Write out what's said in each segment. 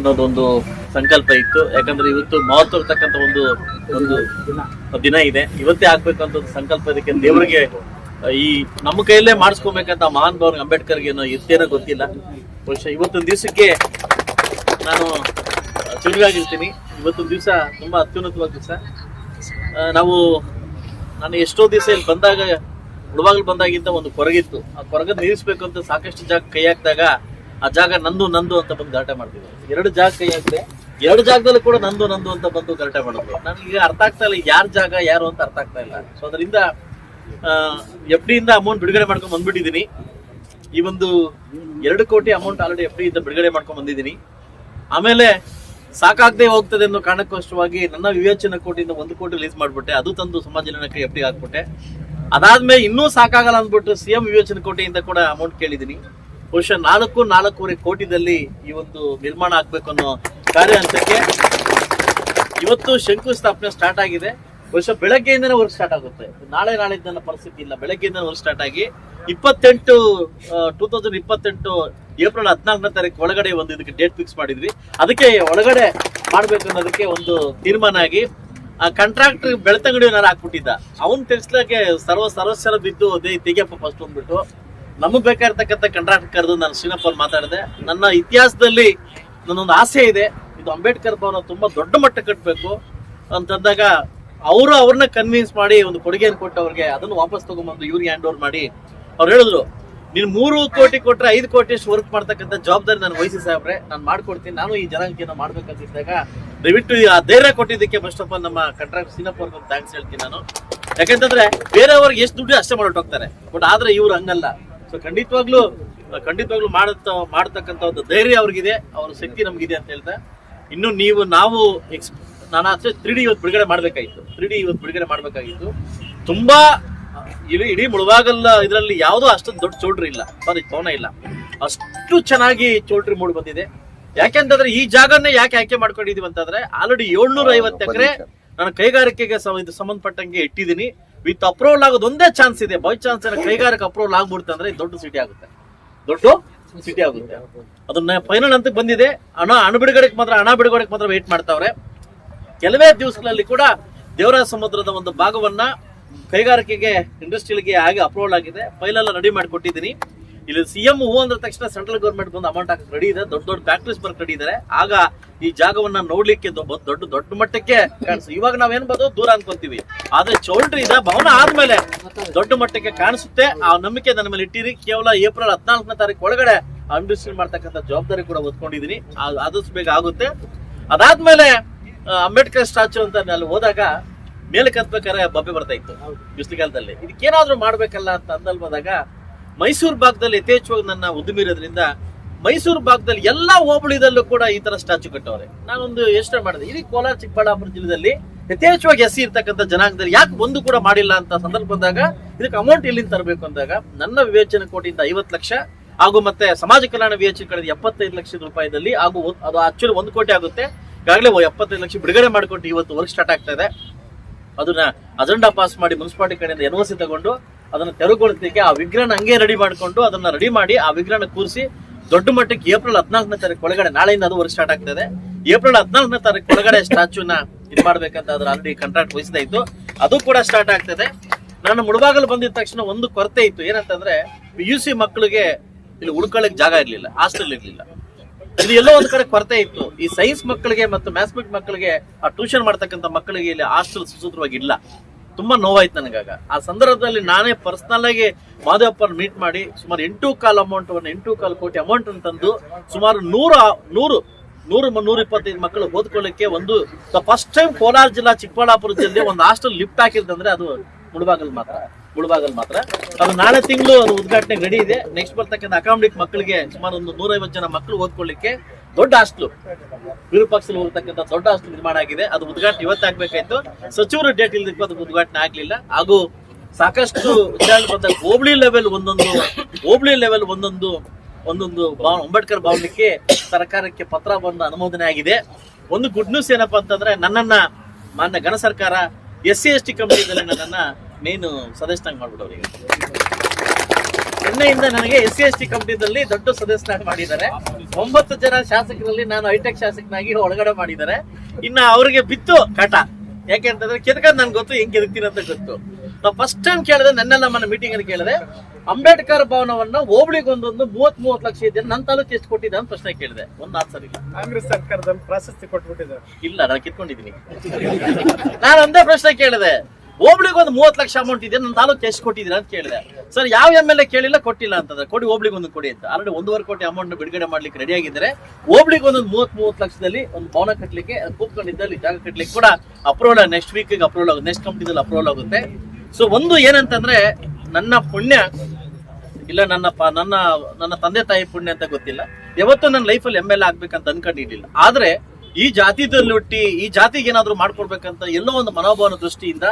ಅನ್ನೋದೊಂದು ಸಂಕಲ್ಪ ಇತ್ತು. ಯಾಕಂದ್ರೆ ಇವತ್ತು ಮಹತ್ವ ಇರ್ತಕ್ಕಂಥ ಒಂದು ಒಂದು ದಿನ ಇದೆ. ಇವತ್ತೇ ಆಗ್ಬೇಕು ಅಂತ ಒಂದು ಸಂಕಲ್ಪ ಇದಕ್ಕೆ ದೇವರಿಗೆ ಈ ನಮ್ಮ ಕೈಯಲ್ಲೇ ಮಾಡಿಸ್ಕೋಬೇಕಂತ ಮಹಾನ್ ಭಾವ ಅಂಬೇಡ್ಕರ್ಗೆ ಇರ್ತೇನೋ ಗೊತ್ತಿಲ್ಲ. ಬಹುಶಃ ಇವತ್ತೊಂದು ದಿವಸಕ್ಕೆ ನಾನು ಚುರುಗಾಗಿರ್ತೀನಿ. ಇವತ್ತೊಂದು ದಿವಸ ತುಂಬಾ ಅತ್ಯುನ್ನತವಾದ ದಿವಸ. ನಾನು ಎಷ್ಟೋ ದಿವಸ ಇಲ್ಲಿ ಬಂದಾಗ ಮುಳುಬಾಗಿಲು ಬಂದಾಗಿಂತ ಒಂದು ಕೊರಗಿತ್ತು. ಆ ಕೊರಗದ ನಿಲ್ಲಿಸ್ಬೇಕು ಅಂತ ಸಾಕಷ್ಟು ಜಾಗ ಕೈ ಹಾಕಿದಾಗ ಆ ಜಾಗ ನಂದು ಅಂತ ಬಂದು ಗಲಾಟೆ ಮಾಡ್ತಿದ್ರು. 2 ಜಾಗ ಕೈ ಹಾಕಿದೆ, 2 ಜಾಗದಲ್ಲೂ ಕೂಡ ನಂದು ಅಂತ ಬಂದು ಗಲಾಟೆ ಮಾಡಿದ್ರು. ನನಗೆ ಅರ್ಥ ಆಗ್ತಾ ಇಲ್ಲ, ಯಾರ ಜಾಗ ಯಾರು ಅಂತ ಅರ್ಥ ಆಗ್ತಾ ಇಲ್ಲ. ಸೊ ಅದರಿಂದ FD ಇಂದ ಅಮೌಂಟ್ ಬಿಡುಗಡೆ ಮಾಡ್ಕೊಂಡು ಬಂದ್ಬಿಟ್ಟಿದ್ದೀನಿ. ಈ ಒಂದು 2 ಕೋಟಿ ಅಮೌಂಟ್ ಆಲ್ರೆಡಿ FD ಇಂದ ಬಿಡುಗಡೆ ಮಾಡ್ಕೊಂಡು ಬಂದಿದ್ದೀನಿ. ಆಮೇಲೆ ಸಾಕಾಗದೆ ಹೋಗ್ತದೆ ಅನ್ನೋ ಕಾರಣಕ್ಕೋಸ್ಕರವಾಗಿ ನನ್ನ ವಿವೇಚನಾ ಕೋಟಿಯಿಂದ 1 ಕೋಟಿ ರಿಲೀಸ್ ಮಾಡ್ಬಿಟ್ಟೆ. ಅದು ತಂದು ಸಮಾಜ ಕಲ್ಯಾಣಕ್ಕೆ FD ಹಾಕ್ಬಿಟ್ಟೆ. ಅದಾದ್ಮೇಲೆ ಇನ್ನೂ ಸಾಕಾಗಲ್ಲ ಅಂದ್ಬಿಟ್ಟು CM ವಿವೇಚನಾ ಕೋಟಿಯಿಂದ ಕೂಡ ಅಮೌಂಟ್ ಕೇಳಿದ್ದೀನಿ. ಬಹುಶಃ 4.5 ಕೋಟಿದಲ್ಲಿ ಈ ಒಂದು ನಿರ್ಮಾಣ ಆಗ್ಬೇಕು ಅನ್ನೋ ಕಾರ್ಯ ಹಂತಕ್ಕೆ ಇವತ್ತು ಶಂಕುಸ್ಥಾಪನೆ ಸ್ಟಾರ್ಟ್ ಆಗಿದೆ. ಬಹುಶಃ ಬೆಳಗ್ಗೆಯಿಂದನೇ ವರ್ಕ್ ಸ್ಟಾರ್ಟ್ ಆಗುತ್ತೆ. ನಾಳಿದ್ದ ಪರಿಸ್ಥಿತಿ ಇಲ್ಲ. ಬೆಳಗ್ಗೆಯಿಂದ ವರ್ಕ್ ಸ್ಟಾರ್ಟ್ ಆಗಿ 2028 ಏಪ್ರಿಲ್ 14ನೇ ತಾರೀಕು ಒಳಗಡೆ ಒಂದು ಇದಕ್ಕೆ ಡೇಟ್ ಫಿಕ್ಸ್ ಮಾಡಿದ್ವಿ. ಅದಕ್ಕೆ ಒಳಗಡೆ ಮಾಡ್ಬೇಕು ಅನ್ನೋದಕ್ಕೆ ಒಂದು ತೀರ್ಮಾನ ಆಗಿ ಆ ಕಾಂಟ್ರಾಕ್ಟರ್ ಬೆಳ್ತಂಗಡಿ ಹಾಕ್ಬಿಟ್ಟಿದ್ದ. ಅವನ್ ತೆಗಿಸ್ಲಿಕ್ಕೆ ಸರ್ವಸ್ವರ ಬಿದ್ದು ತೆಗಿಯಪ್ಪ ಫಸ್ಟ್ ಅಂದ್ಬಿಟ್ಟು ನಮಗ್ ಬೇಕಾಗಿರ್ತಕ್ಕಂಥ ಕಾಂಟ್ರಾಕ್ಟರ್ ಕರೆದು ನಾನು ಶ್ರೀನಪ್ಪ ಅವ್ರು ಮಾತಾಡಿದೆ. ನನ್ನ ಇತಿಹಾಸದಲ್ಲಿ ನನ್ನೊಂದು ಆಸೆ ಇದೆ, ಇದು ಅಂಬೇಡ್ಕರ್ ಭವನ ತುಂಬಾ ದೊಡ್ಡ ಮಟ್ಟ ಕಟ್ಟಬೇಕು ಅಂತಂದಾಗ ಅವ್ರನ್ನ ಕನ್ವಿನ್ಸ್ ಮಾಡಿ ಒಂದು ಕೊಡುಗೆಯನ್ನು ಕೊಟ್ಟು ಅವ್ರಿಗೆ ಅದನ್ನು ವಾಪಸ್ ತಗೊಂಡ್ಬಂದು ಇವ್ರಿಗೆ ಹ್ಯಾಂಡ್ ಓವರ್ ಮಾಡಿ ಅವ್ರು ಹೇಳಿದ್ರು, ನೀನ್ 3 ಕೋಟಿ ಕೊಟ್ರೆ 5 ಕೋಟಿ ಅಷ್ಟು ವರ್ಕ್ ಮಾಡ್ತಕ್ಕಂಥ ಜವಾಬ್ದಾರಿ ನಾನು ವಹಿಸಿ ಸಾಹೇಬ್ರೆ, ನಾನು ಮಾಡ್ಕೊಡ್ತೀನಿ. ನಾನು ಈ ಜನಾಂಗಕ್ಕೆ ಮಾಡ್ಬೇಕಂತಿದ್ದಾಗ ದಯವಿಟ್ಟು ಆ ಧೈರ್ಯ ಕೊಟ್ಟಿದ್ದಕ್ಕೆ ಫಸ್ಟ್ ಆಫ್ ಆಲ್ ನಮ್ಮ ಕಾಂಟ್ರಾಕ್ಟರ್ ಶ್ರೀನಪ್ಪ ಅವ್ರಿಗೆ ಥ್ಯಾಂಕ್ಸ್ ಹೇಳ್ತೀನಿ ನಾನು. ಯಾಕಂತಂದ್ರೆ ಬೇರೆಯವ್ರಿಗೆ ಎಷ್ಟು ದುಡ್ಡು ಅಷ್ಟೇ ಹೋಗ್ತಾರೆ, ಬಟ್ ಆದ್ರೆ ಇವ್ರು ಹಂಗಲ್ಲ. ಸೊ ಖಂಡಿತವಾಗ್ಲೂ ಮಾಡತಕ್ಕಂಥ ಒಂದು ಧೈರ್ಯ ಅವ್ರಿಗಿದೆ, ಅವ್ರ ಶಕ್ತಿ ನಮ್ಗಿದೆ ಅಂತ ಹೇಳ್ತಾ ಇನ್ನು ನಾವು ನಾನು ಅಷ್ಟೇ 3D ಇವತ್ತು ಬಿಡುಗಡೆ ಮಾಡ್ಬೇಕಾಗಿತ್ತು. ತುಂಬಾ ಇಡೀ ಮುಳುಬಾಗಲ್ ಇದರಲ್ಲಿ ಯಾವುದೋ ಅಷ್ಟೊಂದು ದೊಡ್ಡ ಚೌಲ್ಟ್ರಿ ಇಲ್ಲ, ಸಾರಿ ಭವನ ಇಲ್ಲ, ಅಷ್ಟು ಚೆನ್ನಾಗಿ ಚೌಲ್ಟ್ರಿ ಮೂಡ್ ಬಂದಿದೆ. ಯಾಕೆಂತಂದ್ರೆ ಈ ಜಾಗನ್ನೇ ಯಾಕೆ ಆಯ್ಕೆ ಮಾಡ್ಕೊಂಡಿದೀವಿ ಅಂತಂದ್ರೆ ಆಲ್ರೆಡಿ 750 ಎಕರೆ ನಾನು ಕೈಗಾರಿಕೆಗೆ ಸಂಬಂಧಪಟ್ಟಂಗೆ ಇಟ್ಟಿದ್ದೀನಿ. ವಿತ್ ಅಪ್ರೂವಲ್ ಆಗೋದು ಒಂದೇ ಚಾನ್ಸ್ ಇದೆ. ಬೈ ಚಾನ್ಸ್ ಕೈಗಾರಿಕೆ ಅಪ್ರೂವಲ್ ಆಗ್ಬಿಡುತ್ತೆ ಅಂದ್ರೆ ದೊಡ್ಡ ಸಿಟಿ ಆಗುತ್ತೆ. ಅದನ್ನ ಫೈನಲ್ ಅಂತ ಬಂದಿದೆ. ಹಣ ಬಿಡುಗಡೆಗೆ ಮಾತ್ರ ವೇಟ್ ಮಾಡ್ತಾವ್ರೆ. ಕೆಲವೇ ದಿವಸಗಳಲ್ಲಿ ಕೂಡ ದೇವರಾಜ ಸಮುದ್ರದ ಒಂದು ಭಾಗವನ್ನ ಕೈಗಾರಿಕೆಗೆ ಇಂಡಸ್ಟ್ರಿಯಲ್ಗೆ ಆಗಿ ಅಪ್ರೂವಲ್ ಆಗಿದೆ. ಫೈಲ್ ಎಲ್ಲ ರೆಡಿ ಮಾಡಿಕೊಟ್ಟಿದ್ದೀನಿ. ಇಲ್ಲಿ CM ಹೂ ಅಂದ ತಕ್ಷಣ ಸೆಂಟ್ರಲ್ ಗೌರ್ಮೆಂಟ್ ಬಂದು ಅಮೌಂಟ್ ಹಾಕಿ ರೆಡಿ ಇದೆ. ದೊಡ್ಡ ಫ್ಯಾಕ್ಟ್ರೀಸ್ ಬರ್ಕ್ ರೆಡಿ ಇದಾರೆ. ಆಗ ಈ ಜಾಗವನ್ನ ನೋಡ್ಲಿಕ್ಕೆ ದೊಡ್ಡ ಮಟ್ಟಕ್ಕೆ ಕಾಣಿಸುತ್ತೆ. ಇವಾಗ ನಾವೇನ್ಬೋದು ದೂರ ಅನ್ಕೊಂತೀವಿ, ಆದ್ರೆ ಚೌಲ್ಟ್ರಿ ಇದೆ ಭವನ ಆದ್ಮೇಲೆ ದೊಡ್ಡ ಮಟ್ಟಕ್ಕೆ ಕಾಣಿಸುತ್ತೆ. ಆ ನಂಬಿಕೆ ನನ್ನ ಮೇಲೆ ಇಟ್ಟಿರಿ. ಕೇವಲ ಏಪ್ರಿಲ್ 14ನೇ ತಾರೀಕು ಒಳಗಡೆ ಇಂಡಸ್ಟ್ರಿ ಮಾಡ್ತಕ್ಕಂಥ ಜವಾಬ್ದಾರಿ ಕೂಡ ಹೊತ್ಕೊಂಡಿದೀನಿ. ಆದಷ್ಟು ಬೇಗ ಆಗುತ್ತೆ. ಅದಾದ್ಮೇಲೆ ಅಂಬೇಡ್ಕರ್ ಸ್ಟ್ಯಾಚ್ಯೂ ಅಂತ ಅಲ್ಲಿ ಹೋದಾಗ ಮೇಲೆ ಕತ್ಬೇಕಾದ್ರೆ ಬಬ್ಬೆ ಬರ್ತಾ ಇತ್ತು ಬಿಸಿಲುಗಾಲದಲ್ಲಿ. ಇದಕ್ಕೇನಾದ್ರೂ ಮಾಡ್ಬೇಕಲ್ಲ ಅಂತ ಅಂದಲ್ಬೋದಾಗ ಮೈಸೂರು ಭಾಗದಲ್ಲಿ ಯಥೇಚ್ಛವಾಗಿ ನನ್ನ ಉದ್ದಿಮೆ ಇರೋದ್ರಿಂದ ಮೈಸೂರು ಭಾಗದಲ್ಲಿ ಎಲ್ಲಾ ಹೋಬಳಿದಲ್ಲೂ ಕೂಡ ಈ ತರ ಸ್ಟ್ಯಾಚ್ಯೂ ಕಟ್ಟವ್ರೆ. ನಾನೊಂದು ಯೋಚನೆ ಮಾಡಿದೆ, ಇಡೀ ಕೋಲಾರ ಚಿಕ್ಕಬಳ್ಳಾಪುರ ಜಿಲ್ಲೆಯಲ್ಲಿ ಯಥೇಚ್ಛವಾಗಿ SC ಇರ್ತಕ್ಕಂಥ ಜನಾಂಗದಲ್ಲಿ ಯಾಕೆ ಒಂದು ಕೂಡ ಮಾಡಿಲ್ಲ ಅಂತ ಸಂದರ್ಭ ಬಂದಾಗ ಇದಕ್ಕೆ ಅಮೌಂಟ್ ಎಲ್ಲಿಂದ ತರಬೇಕು ಅಂದಾಗ ನನ್ನ ವಿವೇಚನಾ ಕೋಟಿಯಿಂದ 50 ಲಕ್ಷ ಹಾಗೂ ಮತ್ತೆ ಸಮಾಜ ಕಲ್ಯಾಣ ವಿವೇಚನೆ ಕಳೆದ 75 ಲಕ್ಷದ ರೂಪಾಯಿದಲ್ಲಿ ಹಾಗೂ ಅದು ಆಕ್ಚುಲಿ 1 ಕೋಟಿ ಆಗುತ್ತೆ. ಈಗಾಗಲೇ 75 ಲಕ್ಷ ಬಿಡುಗಡೆ ಮಾಡಿಕೊಟ್ಟು ಇವತ್ತು ವರ್ಕ್ ಸ್ಟಾರ್ಟ್ ಆಗ್ತಾ ಇದೆ. ಅದನ್ನ ಅಜೆಂಡಾ ಪಾಸ್ ಮಾಡಿ ಮುನ್ಸಿಪಾಲಿಟಿ ಕಡೆಯಿಂದ NOC ತಗೊಂಡು ಅದನ್ನ ತೆರವುಗೊಳಿಸಲಿಕ್ಕೆ ಆ ವಿಗ್ರಹನ ಹಂಗೆ ರೆಡಿ ಮಾಡಿಕೊಂಡು ಅದನ್ನ ರೆಡಿ ಮಾಡಿ ಆ ವಿಗ್ರಹನ ಕೂರಿಸಿ ದೊಡ್ಡ ಮಟ್ಟಕ್ಕೆ ಏಪ್ರಿಲ್ 14ನೇ ತಾರೀಕು ಒಳಗಡೆ, ನಾಳೆಯಿಂದ ಅದು ವರ್ಕ್ ಸ್ಟಾರ್ಟ್ ಆಗ್ತದೆ. ಏಪ್ರಿಲ್ 14ನೇ ತಾರೀಕು ಒಳಗಡೆ ಸ್ಟ್ಯಾಚ್ಯೂನ ಇದು ಮಾಡ್ಬೇಕಂತ ಅದ್ರ ಆಲ್ರೆಡಿ ಕಾಂಟ್ರಾಕ್ಟ್ ವಹಿಸಿದಾಯ್ತು. ಅದು ಕೂಡ ಸ್ಟಾರ್ಟ್ ಆಗ್ತದೆ. ನಾನು ಮುಳುಬಾಗಲು ಬಂದಿದ ತಕ್ಷಣ ಒಂದು ಕೊರತೆ ಇತ್ತು. ಏನಂತಂದ್ರೆ PUC ಮಕ್ಕಳಿಗೆ ಇಲ್ಲಿ ಉಳ್ಕೊಳ್ಳಿಕ್ ಜಾಗ ಇರ್ಲಿಲ್ಲ, ಹಾಸ್ಟೆಲ್ ಇರ್ಲಿಲ್ಲ. ಇಲ್ಲಿ ಎಲ್ಲೋ ಒಂದ್ ಕಡೆ ಕೊರತೆ ಇತ್ತು. ಈ ಸೈನ್ಸ್ ಮಕ್ಕಳಿಗೆ ಮತ್ತು ಮ್ಯಾಥಮೆಟಿಕ್ಸ್ ಮಕ್ಕಳಿಗೆ ಆ ಟ್ಯೂಷನ್ ಮಾಡ್ತಕ್ಕಂಥ ಮಕ್ಕಳಿಗೆ ಇಲ್ಲಿ ಹಾಸ್ಟೆಲ್ ಸುಸೂತ್ರವಾಗಿ ಇಲ್ಲ. ತುಂಬಾ ನೋವಾಯ್ತು ನನಗಾಗ. ಆ ಸಂದರ್ಭದಲ್ಲಿ ನಾನೇ ಪರ್ಸನಲ್ ಆಗಿ ಮಾದೇವಪ್ಪನ ಮೀಟ್ ಮಾಡಿ ಸುಮಾರು 8.25 ಕೋಟಿ ಅಮೌಂಟ್ ತಂದು ಸುಮಾರು 125 ಮಕ್ಕಳು ಓದ್ಕೊಳ್ಳಿಕ್ಕೆ ಒಂದು ಫಸ್ಟ್ ಟೈಮ್ ಕೋಲಾರ ಜಿಲ್ಲಾ ಚಿಕ್ಕಬಳ್ಳಾಪುರ ಜಿಲ್ಲೆ ಒಂದು ಹಾಸ್ಟೆಲ್ ಲಿಫ್ಟ್ ಹಾಕಿರ್ತಂದ್ರೆ ಅದು ಮುಳುಬಾಗಲ್ ಮಾತ್ರ. ಅದು ನಾಳೆ ತಿಂಗಳು ಅದು ಉದ್ಘಾಟನೆಗೆ ರೆಡಿ ಇದೆ. ನೆಕ್ಸ್ಟ್ ಬರ್ತಕ್ಕಂಥ ಅಕಾಮಿಡೇಟ್ ಮಕ್ಕಳಿಗೆ ಸುಮಾರು ಒಂದು 150 ಜನ ಮಕ್ಕಳು ಓದ್ಕೊಳ್ಳಿಕ್ಕೆ ದೊಡ್ಡ ಹಾಸ್ಟೆಲ್, ವಿರೂಪಾಕ್ಷಲ್ಲಿ ಹೋಗ್ತಕ್ಕಂಥ ದೊಡ್ಡ ಹಾಸ್ಟೆಲ್ ನಿರ್ಮಾಣ ಆಗಿದೆ. ಅದು ಉದ್ಘಾಟನೆ ಇವತ್ತಾಗಬೇಕಾಯ್ತು. ಸಚಿವರು ಡೇಟ್ ಇಲ್ದಕ್ಕೆ ಅದು ಉದ್ಘಾಟನೆ ಆಗ್ಲಿಲ್ಲ. ಹಾಗೂ ಸಾಕಷ್ಟು ವಿಚಾರ ಬಂದಾಗ ಹೋಬಳಿ ಲೆವೆಲ್ ಒಂದೊಂದು ಅಂಬೇಡ್ಕರ್ ಭವನಕ್ಕೆ ಸರ್ಕಾರಕ್ಕೆ ಪತ್ರ ಬಂದ ಅನುಮೋದನೆ ಆಗಿದೆ. ಒಂದು ಗುಡ್ ನ್ಯೂಸ್ ಏನಪ್ಪಾ ಅಂತಂದ್ರೆ ನನ್ನನ್ನ ಮಾನ್ಯ ಘನ ಸರ್ಕಾರ SC ST ಕಮಿಟಿದಲ್ಲಿ ನನ್ನನ್ನ ಮೇನ್ ಸದಸ್ಯನಾಗಿ ಮಾಡ್ಬಿಟ್ಟವ್ರಿಗೆ. ನಿನ್ನೆಯಿಂದ ನನಗೆ SC/ST ಕಮಿಟಿದಲ್ಲಿ ದೊಡ್ಡ ಸದಸ್ಯನಾಗಿ ಮಾಡಿದ್ದಾರೆ. 9 ಜನ ಶಾಸಕರಲ್ಲಿ ನಾನು ಹೈಟೆಕ್ ಶಾಸಕನಾಗಿ ಒಳಗಡೆ ಮಾಡಿದ್ದಾರೆ. ಇನ್ನ ಅವ್ರಿಗೆ ಬಿತ್ತು ಕಾಟ. ಯಾಕೆಂತಂದ್ರೆ ಕೆದಕದ್ ನನ್ಗೆ ಗೊತ್ತು, ಹೆಂಗ್ ಕೆದಕ್ತೀನಿ ಅಂತ ಗೊತ್ತು. ನಾವು ಫಸ್ಟ್ ಟೈಮ್ ಕೇಳಿದೆ, ನನ್ನೆಲ್ಲ ನಮ್ಮ ಮೀಟಿಂಗ್ ಅಲ್ಲಿ ಕೇಳಿದೆ, ಅಂಬೇಡ್ಕರ್ ಭವನವನ್ನ ಹೋಬಳಿಗೆ ಒಂದೊಂದು 30 ಲಕ್ಷ ಇದೆ, ನನ್ನ ತಾಲೂಕು ಎಷ್ಟು ಕೊಟ್ಟಿದೆ ಅಂತ ಪ್ರಶ್ನೆ ಕೇಳಿದೆ. ಒಂದು ಆನ್ಸರ್ ಇಲ್ಲ. ಕಾಂಗ್ರೆಸ್ ಸರ್ಕಾರದಲ್ಲಿ ಪ್ರಾಶಸ್ತ್ಯ ಕೊಟ್ಬಿಟ್ಟಿದ್ದಾರೆ. ಇಲ್ಲ, ನಾನು ಕಿತ್ಕೊಂಡಿದ್ದೀನಿ. ನಾನು ಒಂದೇ ಪ್ರಶ್ನೆ ಕೇಳಿದೆ, ಹೋಬಳಿಗೆ ಒಂದು 30 ಲಕ್ಷ ಅಮೌಂಟ್ ಇದೆ, ನನ್ನ ತಾಲೂಕು ಎಷ್ಟು ಕೊಟ್ಟಿದ್ದೀರಾ ಅಂತ ಕೇಳಿದೆ. ಸರ್, ಯಾವ MLA ಕೇಳಿಲ್ಲ, ಕೊಟ್ಟಿಲ್ಲ ಅಂತಂದ್ರೆ ಕೊಡಿ, ಹೋಬಳಿಗೆ ಒಂದು ಕೊಡಿ ಅಂತ. ಆಲ್ರೆಡಿ 1.5 ಕೋಟಿ ಅಮೌಂಟ್ ಬಿಡುಗಡೆ ಮಾಡ್ಲಿಕ್ಕೆ ರೆಡಿ ಆಗಿದ್ದಾರೆ. ಹೋಬಳಿಗೆ ಒಂದೊಂದು 30 ಲಕ್ಷದಲ್ಲಿ ಒಂದು ಭವನ ಕಟ್ಟಲಿಕ್ಕೆ ಕೂತ್ಕೊಂಡಿದ್ದಲ್ಲಿ ಜಾಗ ಕಟ್ಟಲಿಕ್ಕೆ ಕೂಡ ಅಪ್ರೂವಲ್ ನೆಕ್ಸ್ಟ್ ವೀಕ್ ಅಪ್ರೂವಲ್ ಆಗುತ್ತೆ, ನೆಕ್ಸ್ಟ್ ಕಂಪ್ನಿದಲ್ಲಿ ಅಪ್ರೂವಲ್ ಆಗುತ್ತೆ. ಸೊ ಒಂದು ಏನಂತಂದ್ರೆ ನನ್ನ ಪುಣ್ಯ ಇಲ್ಲ, ನನ್ನ ತಂದೆ ತಾಯಿ ಪುಣ್ಯ ಅಂತ ಗೊತ್ತಿಲ್ಲ. ಯಾವತ್ತೂ ನನ್ನ ಲೈಫಲ್ಲಿ MLA ಆಗ್ಬೇಕಂತ ಅನ್ಕೊಂಡಿರ್ಲಿಲ್ಲ. ಆದ್ರೆ ಈ ಜಾತಿದಲ್ಲಿ ಹುಟ್ಟಿ ಈ ಜಾತಿಗೆ ಏನಾದ್ರು ಮಾಡ್ಕೊಡ್ಬೇಕಂತ ಎಲ್ಲೋ ಒಂದು ಮನೋಭಾವನ ದೃಷ್ಟಿಯಿಂದ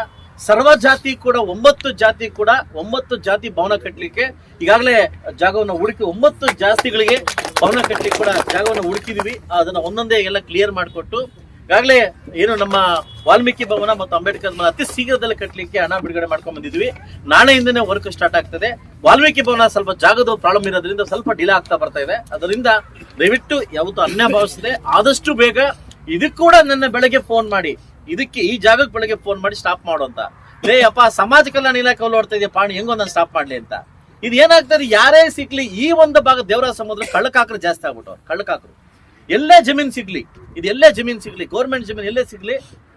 ಸರ್ವ ಜಾತಿ ಕೂಡ 9 ಜಾತಿ ಕೂಡ 9 ಜಾತಿ ಭವನ ಕಟ್ಟಲಿಕ್ಕೆ ಈಗಾಗಲೇ ಜಾಗವನ್ನು ಹುಡುಕಿ 9 ಜಾತಿಗಳಿಗೆ ಭವನ ಕಟ್ಟಲಿಕ್ಕೆ ಕೂಡ ಜಾಗವನ್ನು ಹುಡುಕಿದೀವಿ. ಅದನ್ನ ಒಂದೊಂದೇ ಎಲ್ಲ ಕ್ಲಿಯರ್ ಮಾಡಿಕೊಟ್ಟು ಈಗಾಗಲೇ ಏನು ನಮ್ಮ ವಾಲ್ಮೀಕಿ ಭವನ ಮತ್ತು ಅಂಬೇಡ್ಕರ್ ಭವನ ಅತಿ ಶೀಘ್ರದಲ್ಲಿ ಕಟ್ಟಲಿಕ್ಕೆ ಹಣ ಬಿಡುಗಡೆ ಮಾಡ್ಕೊಂಡ್ ಬಂದಿದ್ವಿ. ನಾಳೆಯಿಂದನೇ ವರ್ಕ್ ಸ್ಟಾರ್ಟ್ ಆಗ್ತದೆ. ವಾಲ್ಮೀಕಿ ಭವನ ಸ್ವಲ್ಪ ಜಾಗದ ಪ್ರಾಬ್ಲಮ್ ಇರೋದ್ರಿಂದ ಸ್ವಲ್ಪ ಡಿಲೇ ಆಗ್ತಾ ಬರ್ತಾ ಇದೆ. ಅದರಿಂದ ದಯವಿಟ್ಟು ಯಾವತ್ತೂ ಅನ್ಯಾಯ ಭಾವಿಸದೆ ಆದಷ್ಟು ಬೇಗ ಇದಕ್ಕೆ ಕೂಡ ನನ್ನ ಬೆಳಗ್ಗೆ ಫೋನ್ ಮಾಡಿ, ಇದಕ್ಕೆ ಈ ಜಾಗಕ್ಕೆ ಬೆಳಗ್ಗೆ ಫೋನ್ ಮಾಡಿ ಸ್ಟಾಪ್ ಮಾಡು ಅಂತ. ಲೇ ಅಪ್ಪ, ಸಮಾಜ ಕಲ್ಯಾಣ ಇಲಾಖೆ ನೋಡ್ತಾ ಇದೆಯಾ ಪಾಣಿ, ಹೆಂಗೊಂದನ್ನು ಸ್ಟಾಪ್ ಮಾಡ್ಲಿ ಅಂತ. ಇದು ಏನಾಗ್ತದೆ, ಯಾರೇ ಸಿಗ್ಲಿ ಈ ಒಂದು ಭಾಗ ದೇವರಾಜ ಸಮುದ್ರ ಕಳ್ಳಕಾಕರು ಜಾಸ್ತಿ ಆಗ್ಬಿಟ್ಟವ್ರು. ಕಳ್ಳಕಾಕರು ಎಲ್ಲೇ ಜಮೀನ್ ಸಿಗ್ಲಿ, ಇದು ಎಲ್ಲೇ ಜಮೀನ್ ಸಿಗ್ಲಿ, ಗೌರ್ಮೆಂಟ್ ಜಮೀನ್ ಎಲ್ಲೇ ಸಿಗ್ಲಿ,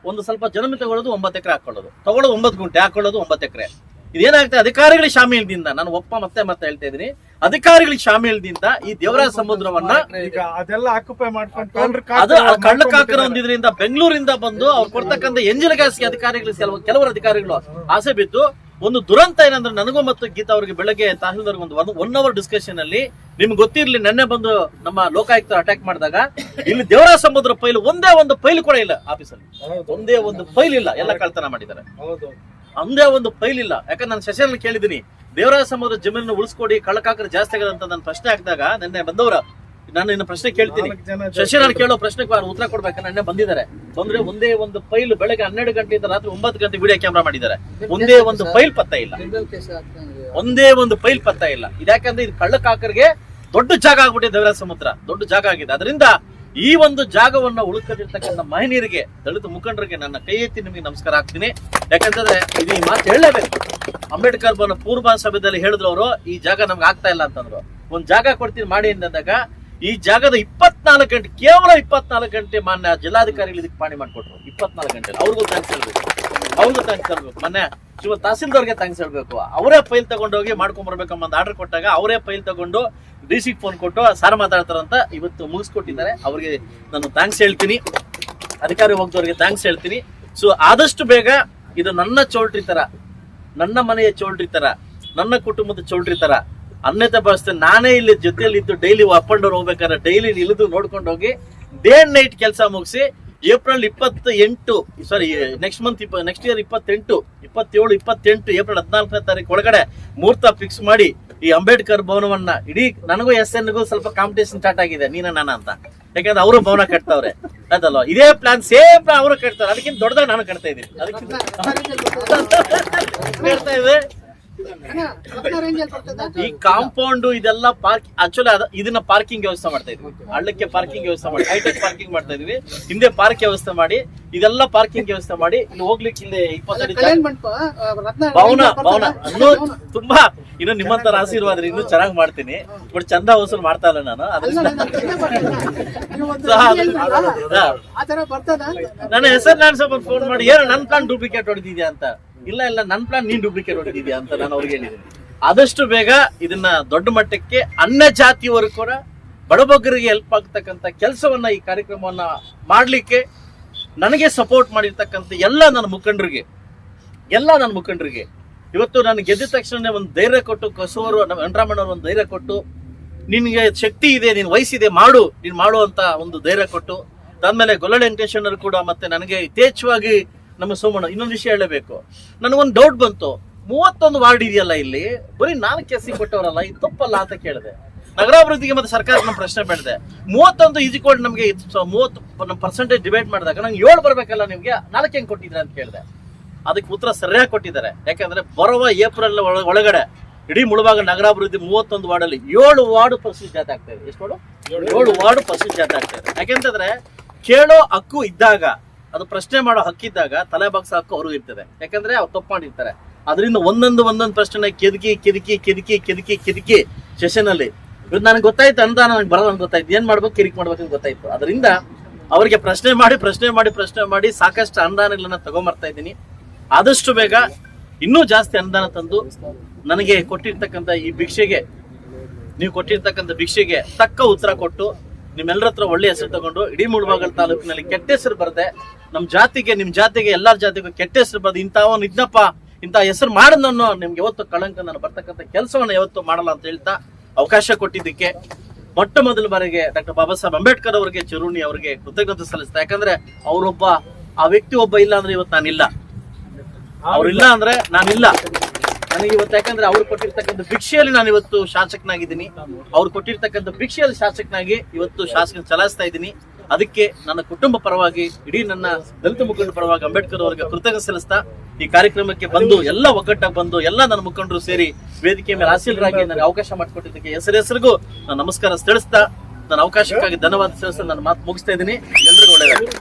ಒಂದು ಸ್ವಲ್ಪ ಜಮೀನು ತಗೊಳ್ಳೋದು 9 ಎಕರೆ ಹಾಕೊಳ್ಳೋದು, ತಗೊಳ್ಳೋದು 9 ಗುಂಟೆ, ಹಾಕೊಳ್ಳೋದು 9 ಎಕರೆ. ಇದೇನಾಗ್ತದೆ, ಅಧಿಕಾರಿಗಳ ಶಾಮೀಲ್ದಿಂದ, ನಾನು ಮತ್ತೆ ಹೇಳ್ತಾ ಇದ್ದೀನಿ, ಅಧಿಕಾರಿಗಳ ಶಾಮೀಲ್ದಿಂದ ಈ ದೇವರಾಜ ಸಮುದ್ರವನ್ನ ಈಗ ಅದೆಲ್ಲ ಆಕ್ಯುಪೈ ಮಾಡ್ಕೊಂಡು ಅದು ಕಳ್ಳಕಾಕರ ಒಂದಿದ್ರಿಂದ ಬೆಂಗಳೂರಿಂದ ಬಂದು ಅವ್ರು ಕೊಡ್ತಕ್ಕಂಥ ಎಂಜಿಲ್ ಗ್ಯಾಸ್ಗೆ ಅಧಿಕಾರಿಗಳು ಕೆಲವರು ಅಧಿಕಾರಿಗಳು ಆಸೆ ಬಿದ್ದು ಒಂದು ದುರಂತ ಏನಂದ್ರೆ, ನನಗೂ ಮತ್ತು ಗೀತಾ ಅವರಿಗೆ ಬೆಳಗ್ಗೆ ತಹಸೀಲ್ದಾರ್ ಒಂದು 1 ಅವರ್ ಡಿಸ್ಕಷನ್ ಅಲ್ಲಿ, ನಿಮ್ಗೆ ಗೊತ್ತಿರ್ಲಿ, ನೆನ್ನೆ ಬಂದು ನಮ್ಮ ಲೋಕಾಯುಕ್ತರು ಅಟ್ಯಾಕ್ ಮಾಡಿದಾಗ ಇಲ್ಲಿ ದೇವರಾಜ ಸಮುದ್ರ ಫೈಲ್ ಒಂದೇ ಒಂದು ಫೈಲ್ ಕೂಡ ಇಲ್ಲ ಆಫೀಸಲ್ಲಿ, ಒಂದೇ ಒಂದು ಫೈಲ್ ಇಲ್ಲ, ಎಲ್ಲ ಕಳ್ತನ ಮಾಡಿದ್ದಾರೆ. ಒಂದೇ ಒಂದು ಫೈಲ್ ಇಲ್ಲ. ಯಾಕಂದ್ರೆ ನಾನು ಸೆಷನ್ ಕೇಳಿದ್ದೀನಿ, ದೇವರಾಜ ಸಮುದ್ರ ಜಮೀನು ಉಳಿಸ್ಕೊಡಿ, ಕಳ್ಳಕಾಕರು ಜಾಸ್ತಿ ಆಗದಂತ ನಾನು ಪ್ರಶ್ನೆ ಹಾಕಿದಾಗ ನೆನ್ನೆ ಬಂದವರ, ನಾನು ಇನ್ನು ಪ್ರಶ್ನೆ ಕೇಳ್ತೀನಿ, ಶಶಿನಾಳ್ ಕೇಳೋ ಪ್ರಶ್ನೆಗೆ ಉತ್ತರ ಕೊಡ್ಬೇಕು. ನೆನ್ನೆ ಬಂದಿದ್ದಾರೆ. ಬಂದ್ರೆ ಒಂದೇ ಒಂದು ಫೈಲ್ ಬೆಳಗ್ಗೆ 12 ಗಂಟೆಯಿಂದ ರಾತ್ರಿ 9 ಗಂಟೆ ವಿಡಿಯೋ ಕ್ಯಾಮ್ರಾ ಮಾಡಿದ್ದಾರೆ. ಒಂದೇ ಒಂದು ಫೈಲ್ ಪತ್ತ ಇಲ್ಲ, ಒಂದೇ ಒಂದು ಫೈಲ್ ಪತ್ತ ಇಲ್ಲ. ಇದ್ಯಾಕಂದ್ರೆ ಇದು ಕಳ್ಳಕಾಕರಿಗೆ ದೊಡ್ಡ ಜಾಗ ಆಗ್ಬಿಟ್ಟಿದೆ. ದೇವರಾಜ ಸಮುದ್ರ ದೊಡ್ಡ ಜಾಗ ಆಗಿದೆ. ಅದರಿಂದ ಈ ಒಂದು ಜಾಗವನ್ನ ಉಳ್ಕೊಂಡಿರ್ತಕ್ಕಂಥ ಮಹನೀಯರಿಗೆ, ದಲಿತ ಮುಖಂಡರಿಗೆ ನನ್ನ ಕೈ ಎತ್ತಿ ನಿಮಗೆ ನಮಸ್ಕಾರ ಹಾಕ್ತೀನಿ. ಯಾಕಂತಂದ್ರೆ ಇದು ಈ ಮಾತು ಹೇಳಲೇಬೇಕು. ಅಂಬೇಡ್ಕರ್ ಭವನ ಪೂರ್ವ ಸಭೆಯಲ್ಲಿ ಹೇಳಿದ್ರು ಅವರು, ಈ ಜಾಗ ನಮ್ಗೆ ಆಗ್ತಾ ಇಲ್ಲ ಅಂತಂದ್ರು. ಒಂದ್ ಜಾಗ ಕೊಡ್ತೀನಿ ಮಾಡಿ ಅಂದಾಗ ಈ ಜಾಗದ 24 ಗಂಟೆ, ಕೇವಲ 24 ಗಂಟೆ ಮಾನ್ಯ ಜಿಲ್ಲಾಧಿಕಾರಿಗಳು ಇದಕ್ಕೆ ಪಾಣಿ ಮಾಡಿಕೊಟ್ರು. 24 ಗಂಟೆ ಅವ್ರಿಗೂ ಥ್ಯಾಂಕ್ಸ್ ಹೇಳ್ಬೇಕು, ಅವ್ರಿಗೂ ಥ್ಯಾಂಕ್ಸ್ ಹೇಳ್ಬೇಕು. ಮೊನ್ನೆ ತಹಸೀಲ್ದಾರ್ಗೆ ಥ್ಯಾಂಕ್ಸ್ ಹೇಳ್ಬೇಕು. ಅವರೇ ಫೈಲ್ ತಗೊಂಡೋಗಿ ಮಾಡ್ಕೊಂಡ್ ಬರ್ಬೇಕಂಬ ಆರ್ಡರ್ ಕೊಟ್ಟಾಗ ಅವರೇ ಫೈಲ್ ತಗೊಂಡು DC ಫೋನ್ ಕೊಟ್ಟು ಸಾರ್ ಮಾತಾಡ್ತಾರಂತ ಇವತ್ತು ಮುಗಿಸ್ಕೊಟ್ಟಿದ್ದಾರೆ. ಅವ್ರಿಗೆ ನಾನು ಥ್ಯಾಂಕ್ಸ್ ಹೇಳ್ತೀನಿ, ಅಧಿಕಾರಿ ಹೋಗ್ದವ್ರಿಗೆ ಥ್ಯಾಂಕ್ಸ್ ಹೇಳ್ತೀನಿ. ಸೊ ಆದಷ್ಟು ಬೇಗ ಇದು ನನ್ನ ಚೌಲ್ಟ್ರಿ ತರ, ನನ್ನ ಮನೆಯ ಚೌಲ್ಟ್ರಿ ತರ, ನನ್ನ ಕುಟುಂಬದ ಚೌಲ್ಟ್ರಿ ತರ ಅನ್ಯತೆ ಭಾವಿಸ್ತೇನೆ. ನಾನೇ ಇಲ್ಲಿ ಜೊತೆಯಲ್ಲಿ ಇದ್ದು ಡೈಲಿ ಅಪ್ ಅಂಡ್ ಡೌನ್ ಹೋಗ್ಬೇಕಾದ್ರೆ ಡೈಲಿ ಇಳಿದು ನೋಡ್ಕೊಂಡು ಹೋಗಿ ಡೇ ಅಂಡ್ ನೈಟ್ ಕೆಲಸ ಮುಗಿಸಿ April 28 sorry next year 27, 28 April 14ನೇ ತಾರೀಕು ಒಳಗಡೆ ಮುಹೂರ್ತ ಫಿಕ್ಸ್ ಮಾಡಿ ಈ ಅಂಬೇಡ್ಕರ್ ಭವನವನ್ನ ಇಡೀ, ನನಗೂ SNಗೂ ಸ್ವಲ್ಪ ಕಾಂಪಿಟೇಷನ್ ಸ್ಟಾರ್ಟ್ ಆಗಿದೆ, ನಾನ ಅಂತ. ಯಾಕಂದ್ರೆ ಅವರು ಭವನ ಕಟ್ತಾವ್ರೆ ಅದಲ್ವಾ, ಇದೇ ಪ್ಲಾನ್ ಸೇಮ್ ಪ್ಲಾನ್ ಅವರು ಕಟ್ತಾರೆ. ಅದಕ್ಕಿಂತ ದೊಡ್ಡದಾಗ ನಾನು ಕಟ್ತಾ ಇದ್ದೀನಿ, ಅದಕ್ಕಿಂತ ಕಟ್ತಾ ಇದೆ. ಈ ಕಾಂಪೌಂಡ್ ಇದೆಲ್ಲ ಆಕ್ಚುಲಿ ಇದನ್ನ ಪಾರ್ಕಿಂಗ್ ವ್ಯವಸ್ಥೆ ಮಾಡ್ತಾ ಇದ್ವಿ. ಹಳ್ಳಕ್ಕೆ ಪಾರ್ಕಿಂಗ್ ವ್ಯವಸ್ಥೆ ಮಾಡಿ, ಹೈಟೆಕ್ ಪಾರ್ಕಿಂಗ್ ಮಾಡ್ತಾ ಇದ್ವಿ. ಹಿಂದೆ ಪಾರ್ಕ್ ವ್ಯವಸ್ಥೆ ಮಾಡಿ, ಇದೆಲ್ಲ ಪಾರ್ಕಿಂಗ್ ವ್ಯವಸ್ಥೆ ಮಾಡಿ ಇಲ್ಲಿ ಹೋಗ್ಲಿಕ್ಕೆ ಇಲ್ಲಿ 20 ಭವನ ಇನ್ನೂ ತುಂಬಾ, ಇನ್ನು ನಿಮ್ಮಂತರ ಆಶೀರ್ವಾದ ಇನ್ನೂ ಚೆನ್ನಾಗಿ ಮಾಡ್ತೀನಿ. ಬಟ್ ಚಂದ ವಸೂಲ್ ಮಾಡ್ತಾ ಇಲ್ಲ ನಾನು. ನನ್ನ ಹೆಸರು ನಾನು ಸ್ವಲ್ಪ ಫೋನ್ ಮಾಡಿ, ಏನು ನನ್ ಪ್ಲಾನ್ ಡೂಪ್ಲಿಕೇಟ್ ಹೊಡೆದಿದ್ಯಾ ಅಂತ. ಇಲ್ಲ ನನ್ ಪ್ಲಾನ್ ನೀನ್ ಡೂಪ್ಲಿಕೇಟ್ ಹೊಡೆದಿದ್ಯಾ ಅಂತ ನಾನು ಅವ್ರಿಗೆ ಹೇಳಿದ್ದೀನಿ. ಆದಷ್ಟು ಬೇಗ ಇದನ್ನ ದೊಡ್ಡ ಮಟ್ಟಕ್ಕೆ ಅನ್ಯ ಜಾತಿಯವರು ಕೂಡ ಬಡಬಗ್ಗರಿಗೆ ಹೆಲ್ಪ್ ಆಗ್ತಕ್ಕಂಥ ಕೆಲಸವನ್ನ, ಈ ಕಾರ್ಯಕ್ರಮವನ್ನ ಮಾಡ್ಲಿಕ್ಕೆ ನನಗೆ ಸಪೋರ್ಟ್ ಮಾಡಿರ್ತಕ್ಕಂಥ ಎಲ್ಲ ನನ್ನ ಮುಖಂಡರಿಗೆ ಇವತ್ತು ನಾನು ಗೆದ್ದ ತಕ್ಷಣ ಒಂದು ಧೈರ್ಯ ಕೊಟ್ಟು, ಕಸೂರು ವೆಂಕಟರಮಣ್ಣವ್ರು ಒಂದು ಧೈರ್ಯ ಕೊಟ್ಟು, ನಿನ್ಗೆ ಶಕ್ತಿ ಇದೆ, ನಿನ್ ವಯಸ್ಸಿದೆ, ನೀನ್ ಮಾಡು ಅಂತ ಒಂದು ಧೈರ್ಯ ಕೊಟ್ಟು, ಅದಾದ್ಮೇಲೆ ಗೊಲ್ಲಳ್ಳಿ ವೆಂಕಟೇಶ್ವರ ಕೂಡ ಮತ್ತೆ ನನಗೆ ಯಥೇಚ್ಛವಾಗಿ ನಮ್ಮ ಸೋಮಣ್ಣ. ಇನ್ನೊಂದು ವಿಷಯ ಹೇಳಬೇಕು, ನನಗೊಂದು ಡೌಟ್ ಬಂತು, 31 ವಾರ್ಡ್ ಇದೆಯಲ್ಲ ಇಲ್ಲಿ, ಬರೀ 4 ಕೆಸಿ ಕೊಟ್ಟವರಲ್ಲ, ಇದು ತಪ್ಪಲ್ಲ ಅಂತ ಕೇಳಿದೆ. ನಗರಾಭಿವೃದ್ಧಿಗೆ ಮತ್ತೆ ಸರ್ಕಾರಕ್ಕೆ ಪ್ರಶ್ನೆ ಮಾಡಿದೆ. 31 ಈಜಿಕೋಡ್ ನಮಗೆ 30% ಡಿಬೇಟ್ ಮಾಡಿದಾಗ ನಂಗೆ 7 ಬರ್ಬೇಕಲ್ಲ, ನಿಮ್ಗೆ 4 ಹೆಂಗ್ ಕೊಟ್ಟಿದ್ರೆ ಅಂತ ಕೇಳಿದೆ. ಅದಕ್ಕೆ ಉತ್ತರ ಸರಿಯಾಗಿ ಕೊಟ್ಟಿದ್ದಾರೆ. ಯಾಕಂದ್ರೆ ಬರುವ ಏಪ್ರಿಲ್ ಒಳಗಡೆ ಇಡೀ ಮುಳಬಾಗ ನಗರಾಭಿವೃದ್ಧಿ 31 ವಾರ್ಡಲ್ಲಿ 7 ವಾರ್ಡ್ ಪರಿಸ್ಥಿತಿ ಜಾತಿ ಆಗ್ತಾ ಇದೆ. ಎಷ್ಟು ವಾರ್ಡು? 7 ವಾರ್ಡ್ ಪರಿಸ್ಥಿತಿ ಜಾತಿ ಆಗ್ತಾ ಇದೆ. ಯಾಕೆಂತಂದ್ರೆ ಕೇಳೋ ಹಕ್ಕು ಇದ್ದಾಗ, ಅದು ಪ್ರಶ್ನೆ ಮಾಡೋ ಹಕ್ಕಿದ್ದಾಗ ತಲೆ ಬಾಗ್ಸೋ ಹಕ್ಕು ಅವ್ರಿಗೂ ಇರ್ತದೆ. ಯಾಕಂದ್ರೆ ಅವ್ರು ತಪ್ಪು ಮಾಡಿರ್ತಾರೆ. ಅದರಿಂದ ಒಂದೊಂದು ಪ್ರಶ್ನೆ ಕೆದಕಿ ಸೆಷನ್ ಅಲ್ಲಿ ಇವತ್ತು ನನಗೆ ಗೊತ್ತಾಯ್ತು ಅಂತ ನನಗೆ ಬರೋದು ಅಂತ ಗೊತ್ತಾಯ್ತು, ಏನ್ ಮಾಡ್ಬೇಕು ಕಿರಿಕ್ ಮಾಡ್ಬೇಕು ಅಂತ ಗೊತ್ತಾಯ್ತು. ಅದರಿಂದ ಅವರಿಗೆ ಪ್ರಶ್ನೆ ಮಾಡಿ ಸಾಕಷ್ಟು ಅನುದಾನಗಳನ್ನ ತಗೊಂಬರ್ತಾ ಇದ್ದೀನಿ. ಆದಷ್ಟು ಬೇಗ ಇನ್ನೂ ಜಾಸ್ತಿ ಅನುದಾನ ತಂದು ನನಗೆ ಕೊಟ್ಟಿರ್ತಕ್ಕಂಥ ಈ ಭಿಕ್ಷೆಗೆ, ನೀವು ಕೊಟ್ಟಿರ್ತಕ್ಕಂಥ ಭಿಕ್ಷೆಗೆ ತಕ್ಕ ಉತ್ತರ ಕೊಟ್ಟು ನಿಮ್ಮೆಲ್ಲರ ಹತ್ರ ಒಳ್ಳೆ ಹೆಸರು ತಗೊಂಡು ಇಡೀ ಮುಳಬಾಗಲ ತಾಲೂಕಿನಲ್ಲಿ ಕೆಟ್ಟ ಹೆಸರು ಬರದೆ, ನಮ್ಮ ಜಾತಿಗೆ, ನಿಮ್ ಜಾತಿಗೆ, ಎಲ್ಲರ ಜಾತಿಗೂ ಕೆಟ್ಟ ಹೆಸರು ಬರದೆ, ಇಂಥವನು ಇದ್ನಪ್ಪ, ಇಂಥ ಹೆಸರು ಮಾಡನನ್ನು ನಿಮ್ಗೆ ಯಾವತ್ತು ಕಳಂಕ ನಾನು ಬರ್ತಕ್ಕಂಥ ಕೆಲಸವನ್ನು ಯಾವತ್ತು ಮಾಡಲ್ಲ ಅಂತ ಹೇಳ್ತಾ ಅವಕಾಶ ಕೊಟ್ಟಿದ್ದಕ್ಕೆ ಮೊಟ್ಟ ಮೊದಲ ಬಾರಿಗೆ ಡಾಕ್ಟರ್ ಬಾಬಾ ಸಾಹೇಬ್ ಅಂಬೇಡ್ಕರ್ ಅವರಿಗೆ, ಚಿರುಣಿ ಅವರಿಗೆ ಕೃತಜ್ಞತೆ ಸಲ್ಲಿಸ್ತಾ. ಯಾಕಂದ್ರೆ ಅವರೊಬ್ಬ, ಆ ವ್ಯಕ್ತಿ ಒಬ್ಬ ಇಲ್ಲ ಅಂದ್ರೆ ಇವತ್ತು ನಾನಿಲ್ಲ, ಅವ್ರಿಲ್ಲ ಅಂದ್ರೆ ನಾನಿಲ್ಲ. ನನಗೆ ಇವತ್ತು ಯಾಕಂದ್ರೆ ಅವ್ರು ಕೊಟ್ಟಿರ್ತಕ್ಕಂಥ ಭಿಕ್ಷೆಯಲ್ಲಿ ನಾನು ಇವತ್ತು ಶಾಸಕನಾಗಿದ್ದೀನಿ. ಅವ್ರು ಕೊಟ್ಟಿರ್ತಕ್ಕಂಥ ಭಿಕ್ಷೆಯಲ್ಲಿ ಶಾಸಕನಾಗಿ ಇವತ್ತು ಶಾಸಕ ಚಲಾಯಿಸ್ತಾ ಇದ್ದೀನಿ. ಅದಕ್ಕೆ ನನ್ನ ಕುಟುಂಬ ಪರವಾಗಿ, ಇಡೀ ನನ್ನ ದಲಿತ ಮುಖಂಡರ ಪರವಾಗಿ ಅಂಬೇಡ್ಕರ್ ಅವರಿಗೆ ಕೃತಜ್ಞತೆ ಸಲ್ಲಿಸ್ತಾ, ಈ ಕಾರ್ಯಕ್ರಮಕ್ಕೆ ಬಂದು ಎಲ್ಲ ಒಗ್ಗಟ್ಟಾಗಿ ಬಂದು ಎಲ್ಲ ನನ್ನ ಮುಖಂಡರು ಸೇರಿ ವೇದಿಕೆ ಮೇಲೆ ಆಸೀನರಾಗಿ ನನಗೆ ಅವಕಾಶ ಮಾಡಿಕೊಟ್ಟಿದ್ದಕ್ಕೆ ಹೆಸರಿಗೂ ನಾನು ನಮಸ್ಕಾರ ತಿಳಿಸ್ತಾ, ನನ್ನ ಅವಕಾಶಕ್ಕಾಗಿ ಧನ್ಯವಾದ ತಿಳಿಸ್ತಾ ನನ್ನ ಮಾತು ಮುಗಿಸ್ತಾ ಇದ್ದೀನಿ. ಎಲ್ರಿಗೂ ಒಳ್ಳೆಯದಾಗಲಿ.